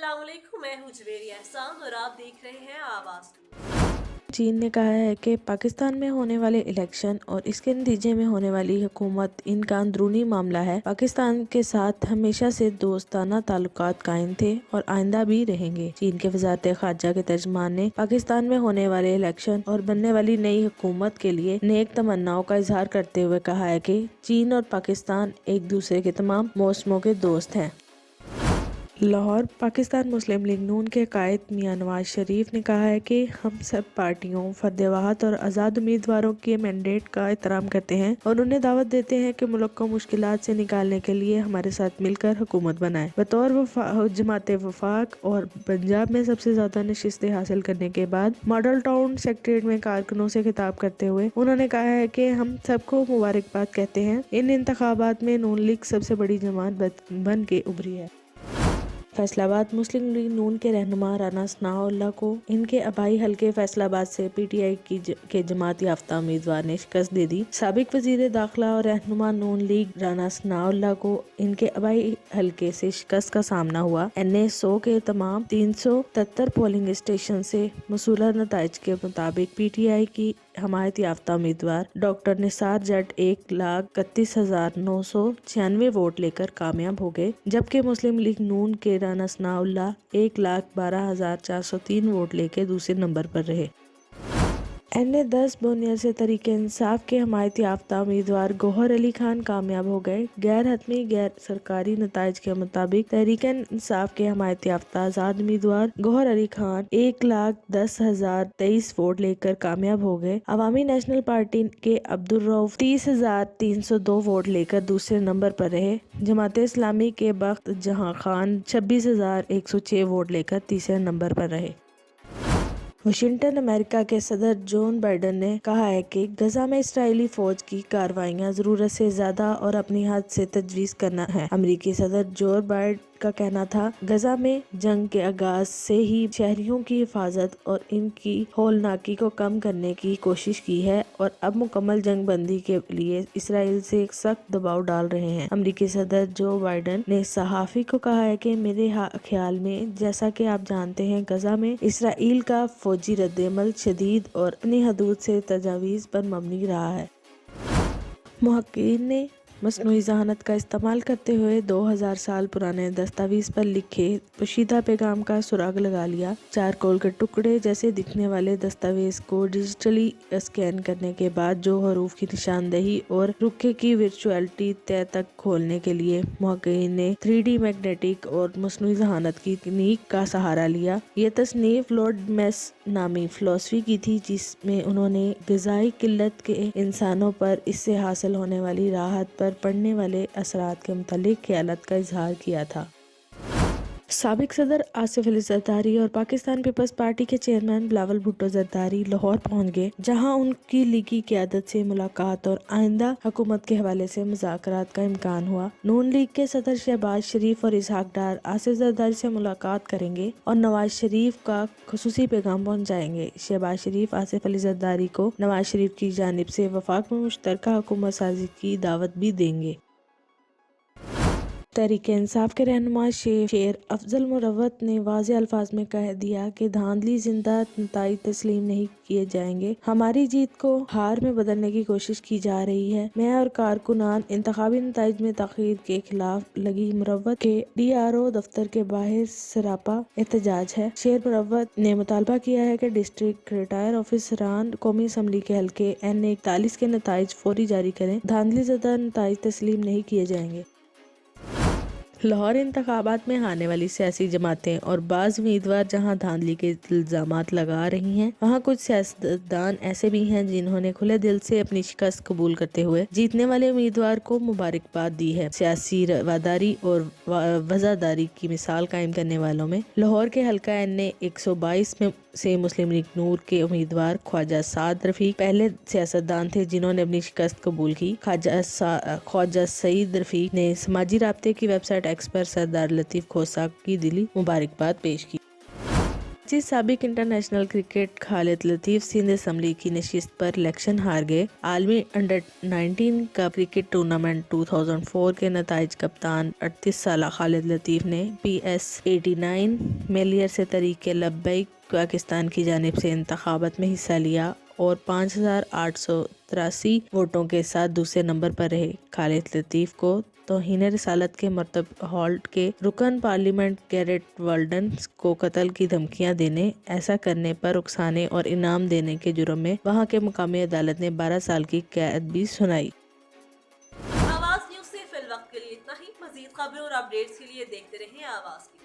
अस्सलाम वालेकुम, मैं हूं जवेरी एहसान और आप देख रहे हैं आवाज़। चीन ने कहा है कि पाकिस्तान में होने वाले इलेक्शन और इसके नतीजे में होने वाली हुकूमत इनका अंदरूनी मामला है। पाकिस्तान के साथ हमेशा से दोस्ताना ताल्लुकात कायम थे और आइंदा भी रहेंगे। चीन के वज़ारत ख़ारजा के तर्जमान ने पाकिस्तान में होने वाले इलेक्शन और बनने वाली नई हुकूमत के लिए नेक तमन्नाओं का इजहार करते हुए कहा है कि चीन और पाकिस्तान एक दूसरे के तमाम मौसमों के दोस्त हैं। लाहौर, पाकिस्तान मुस्लिम लीग नून के कायद मियां नवाज शरीफ ने कहा है कि हम सब पार्टियों, फर्द-ए-वाहद और आज़ाद उम्मीदवारों के मैंडेट का एहतराम करते हैं और उन्हें दावत देते हैं कि मुल्क को मुश्किलात से निकालने के लिए हमारे साथ मिलकर हुकूमत बनाए। बतौर जमात वफाक और पंजाब में सबसे ज्यादा नशिस्तें हासिल करने के बाद मॉडल टाउन सेक्रेटेरिएट में कारकुनों से खिताब करते हुए उन्होंने कहा है कि हम सबको मुबारकबाद कहते हैं। इन इंतखाबात में नून लीग सबसे बड़ी जमात बन के उभरी है। फैसलाबाद, मुस्लिम लीग नून के रहनुमा राना सनाउल्लाह को इनके आबाई हलके फैसलाबाद से पीटीआई के जमात याफ्ता उम्मीदवार ने शिकस्त दे दी। साबिक वजीर दाखिला और रहनुमा नून लीग राना सनाउल्लाह को इनके आबाई हलके से शिकस्त का सामना हुआ। NA 100 के तमाम 373 पोलिंग स्टेशन से मौसूला नताइज के मुताबिक पीटीआई की हमायत याफ्ता उम्मीदवार डॉक्टर निसार जट 1,31,996 वोट लेकर कामयाब हो गए, जबकि मुस्लिम लीग नून के राना सनाउल्लाह 1,12,403 वोट लेकर दूसरे नंबर पर रहे। NA 10 बोनियर से तरीके इंसाफ के हमायत याफ्ता उम्मीदवार गौहर अली खान कामयाब हो गए। गैर हतमी गैर सरकारी नताइज के मुताबिक तहरीक इंसाफ के हमायत याफ्ता आजाद उम्मीदवार गौहर अली खान 1,10,023 वोट लेकर कामयाब हो गए। अवामी नेशनल पार्टी के अब्दुल रऊफ 30,302 वोट लेकर दूसरे नंबर पर रहे। जमात इस्लामी के बख्त जहां खान 26,106 वोट लेकर तीसरे नंबर पर रहे। वाशिंगटन, अमेरिका के सदर जोन बाइडन ने कहा है कि गजा में इसराइली फौज की कार्रवाइयां जरूरत से ज्यादा और अपनी हद से तजवीज करना है। अमेरिकी सदर जो बाइडन का कहना था, गजा में जंग के आगाज से ही शहरियों की हिफाजत और इनकी होलनाकी को कम करने की कोशिश की है और अब मुकम्मल जंग बंदी के लिए इसराइल से एक सख्त दबाव डाल रहे हैं। अमेरिकी सदर जो बाइडन ने सहाफी को कहा है कि मेरे ख्याल में, जैसा कि आप जानते हैं, गजा में इसराइल का फौजी रद्देअमल शदीद और अपनी हदूद से तजावीज़ पर मबनी रहा है। मुहक्किकीन ने मसनूई ज़हानत का इस्तेमाल करते हुए 2000 साल पुराने दस्तावेज पर लिखे पोशीदा पैगाम का सुराग लगा लिया। चारकोल के टुकड़े जैसे दिखने वाले दस्तावेज को डिजिटली स्कैन करने के बाद जो हरूफ की निशानदेही और रुखे की वर्चुअलिटी तय तक खोलने के लिए मुहक्किकीन ने 3D मैग्नेटिक और मसनूई ज़हानत की तकनीक का सहारा लिया। ये तसनीफ लॉर्ड मेस नामी फिलॉसफी की थी, जिसमें उन्होंने ग़िज़ाई किल्लत के इंसानों पर इससे हासिल होने वाली राहत पर पड़ने वाले असरात के मुतालिक ख्यालात का इजहार किया था। साबिक सदर आसिफ अली जरदारी और पाकिस्तान पीपल्स पार्टी के चेयरमैन बिलावल भुट्टो जरदारी लाहौर पहुंच गए, जहां उनकी लीगी क़यादत से मुलाकात और आइंदा हुकूमत के हवाले से मुज़ाकरात का इम्कान हुआ। नून लीग के सदर शहबाज शरीफ और इसहाक डार आसिफ जरदारी से मुलाकात करेंगे और नवाज शरीफ का खुसूसी पैगाम पहुँचाएंगे। शहबाज शरीफ आसिफ अली जरदारी को नवाज शरीफ की जानिब से वफाक में मुश्तरका हुकूमत साजी की दावत भी देंगे। तहरीक इंसाफ के रहनुमा शेर अफजल मुरव्वत ने वाज़ेह अल्फाज में कह दिया कि धांधली जिंदा नताइज तस्लीम नहीं किए जाएंगे। हमारी जीत को हार में बदलने की कोशिश की जा रही है। मैं और कारकुनान इंतखाबी नताइज में तखीर के खिलाफ लगी। मुरव्वत के DRO दफ्तर के बाहर सरापा एहतजाज है। शेर मुरव्वत ने मुतालबा किया है कि डिस्ट्रिक्ट रिटायर ऑफिसरान कौमी असम्बली के हल्के NA 41 के नताइज फौरी जारी करें। धांधली ज़दा नताइज तस्लीम नहीं किए जाएंगे। लाहौर इंतखाबात में आने वाली सियासी जमातें और बाज़ उम्मीदवार जहां धांधली के इल्ज़ामात लगा रही हैं, वहां कुछ सियासतदान ऐसे भी हैं जिन्होंने खुले दिल से अपनी शिकस्त कबूल करते हुए जीतने वाले उम्मीदवार को मुबारकबाद दी है। सियासी रवादारी और वज़ादारी की मिसाल कायम करने वालों में लाहौर के हल्का NA 122 में से मुस्लिम लीग नून के उम्मीदवार ख्वाजा साद रफीक पहले सियासतदान थे जिन्होंने अपनी शिकस्त कबूल की। ख्वाजा सईद रफीक ने समाजी राब्ते की वेबसाइट एक्स पर सरदार लतीफ़ खोसा की दिली मुबारकबाद पेश की। جی سابق انٹرنیشنل کرکٹ خالد لطیف سندھ اسمبلی کی نشست پر الیکشن ہار گئے۔ عالمی انڈر 19 کا کرکٹ ٹورنامنٹ 2004 کے نتائج کپتان 38 سالہ خالد لطیف نے PS 89 ملی عرصے طریق لبیک پاکستان کی جانب سے انتخابات میں حصہ لیا اور 5883 ووٹوں کے ساتھ دوسرے نمبر پر رہے۔ خالد لطیف کو توہین رسالت کے مرتب ہالٹ کے رکن پارلیمنٹ گیرٹ والڈن کو قتل کی دھمکیاں دینے، ایسا کرنے پر اکسانے اور انعام دینے کے جرم میں وہاں کے مقامی عدالت نے 12 سال کی قید بھی سنائی۔ آواز نیوز سے فی الوقت کے لیے اتنا ہی۔ مزید خبروں اور اپڈیٹس کے لیے دیکھتے رہیں آواز کی۔